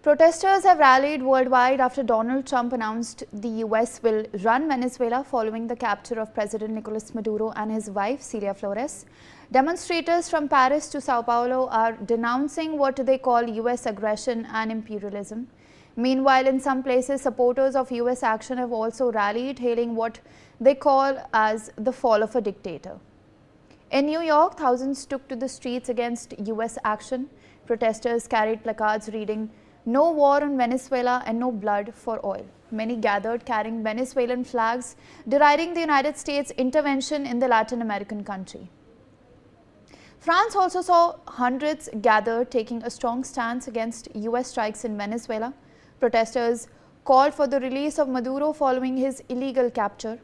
Protesters have rallied worldwide after Donald Trump announced the US will run Venezuela following the capture of President Nicolas Maduro and his wife Celia Flores. Demonstrators from Paris to Sao Paulo are denouncing what they call US aggression and imperialism. Meanwhile, in some places, supporters of US action have also rallied, hailing what they call as the fall of a dictator. In New York, thousands took to the streets against US action. Protesters carried placards reading, "No war on Venezuela and no blood for oil." Many gathered carrying Venezuelan flags, deriding the United States' intervention in the Latin American country. France also saw hundreds gather, taking a strong stance against US strikes in Venezuela. Protesters called for the release of Maduro following his illegal capture.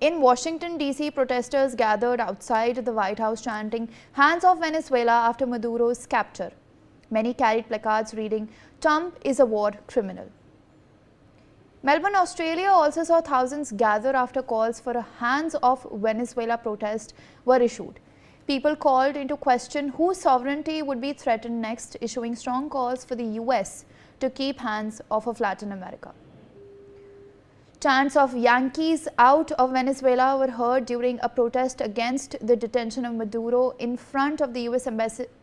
In Washington, D.C., protesters gathered outside the White House chanting, "Hands off Venezuela," after Maduro's capture. Many carried placards reading, "Trump is a war criminal." Melbourne, Australia also saw thousands gather after calls for a hands-off Venezuela protest were issued. People called into question whose sovereignty would be threatened next, issuing strong calls for the US to keep hands off of Latin America. Chants of "Yankees out of Venezuela" were heard during a protest against the detention of Maduro in front of the US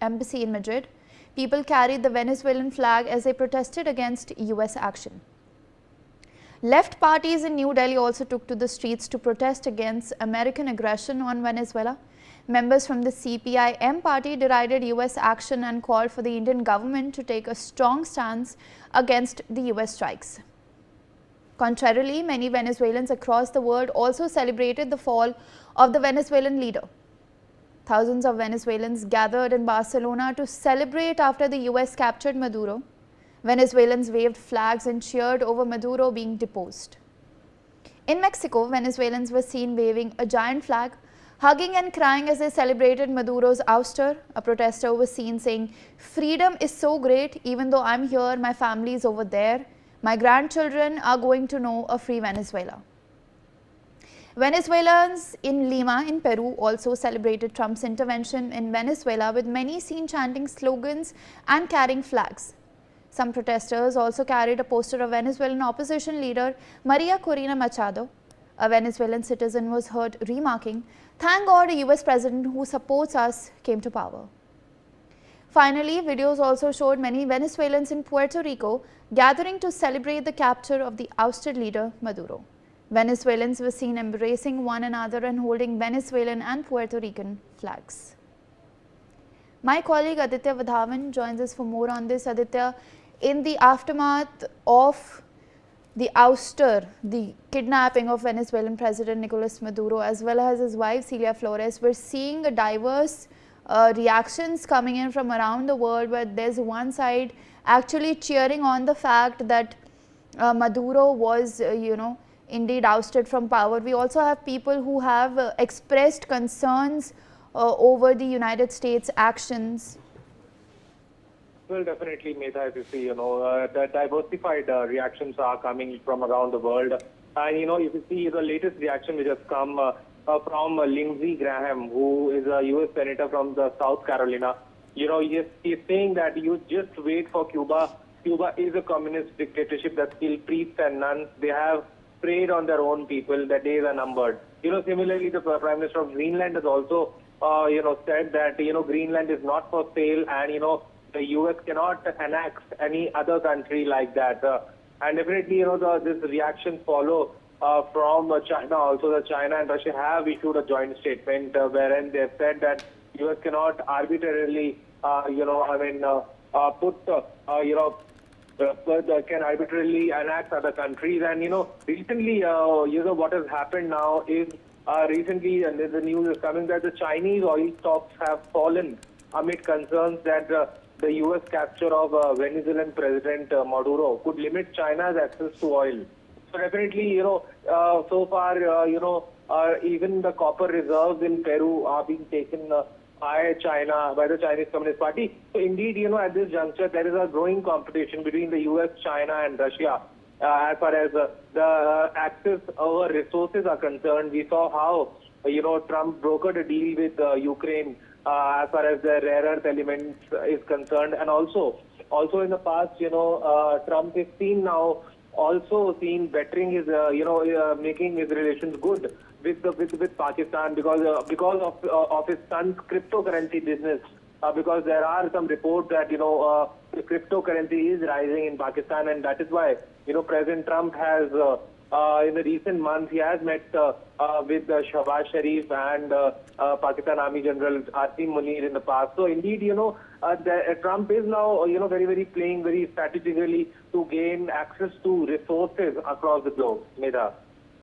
embassy in Madrid. People carried the Venezuelan flag as they protested against US action. Left parties in New Delhi also took to the streets to protest against American aggression on Venezuela. Members from the CPI-M party derided US action and called for the Indian government to take a strong stance against the US strikes. Contrarily, many Venezuelans across the world also celebrated the fall of the Venezuelan leader. Thousands of Venezuelans gathered in Barcelona to celebrate after the US captured Maduro. Venezuelans waved flags and cheered over Maduro being deposed. In Mexico, Venezuelans were seen waving a giant flag, hugging and crying as they celebrated Maduro's ouster. A protester was seen saying, "Freedom is so great, even though I'm here, my family is over there. My grandchildren are going to know a free Venezuela." Venezuelans in Lima in Peru also celebrated Trump's intervention in Venezuela, with many seen chanting slogans and carrying flags. Some protesters also carried a poster of Venezuelan opposition leader Maria Corina Machado. A Venezuelan citizen was heard remarking, "Thank God a US president who supports us came to power." Finally, videos also showed many Venezuelans in Puerto Rico gathering to celebrate the capture of the ousted leader Maduro. Venezuelans were seen embracing one another and holding Venezuelan and Puerto Rican flags. My colleague Aditya Vadhavan joins us for more on this. Aditya, in the aftermath of the ouster, the kidnapping of Venezuelan President Nicolas Maduro as well as his wife Celia Flores, we're seeing a diverse reactions coming in from around the world, where there's one side actually cheering on the fact that Maduro was, indeed ousted from power. We also have people who have expressed concerns over the United States actions. Well, definitely, Medha, as you see, the diversified reactions are coming from around the world. And, if you see the latest reaction which has come from Lindsey Graham, who is a U.S. Senator from the South Carolina, he's saying that you just wait for Cuba. Cuba is a communist dictatorship that kills priests and nuns. They have preyed on their own people. Their days are numbered. Similarly, the Prime Minister of Greenland has also, said that, Greenland is not for sale, and, the U.S. cannot annex any other country like that. And definitely, this reaction follow from China. Also, the China and Russia have issued a joint statement wherein they have said that U.S. cannot arbitrarily, can arbitrarily annex other countries. And recently, what has happened now is recently, and the news is coming that the Chinese oil stocks have fallen amid concerns that the U.S. capture of Venezuelan President Maduro could limit China's access to oil. So definitely, so far, even the copper reserves in Peru are being taken by China, by the Chinese Communist Party. So indeed, at this juncture, there is a growing competition between the U.S., China and Russia as far as the access over resources are concerned. We saw how, Trump brokered a deal with Ukraine as far as the rare earth elements is concerned. And also, Also in the past, Trump is seen now also seen bettering his, making his relations good with Pakistan because of his son's cryptocurrency business. Because there are some reports that the cryptocurrency is rising in Pakistan, and that is why President Trump has in the recent months he has met with Shahbaz Sharif and Pakistan Army General Asim Munir in the past. So indeed, Trump is now very playing very strategically to gain access to resources across the globe. Medha.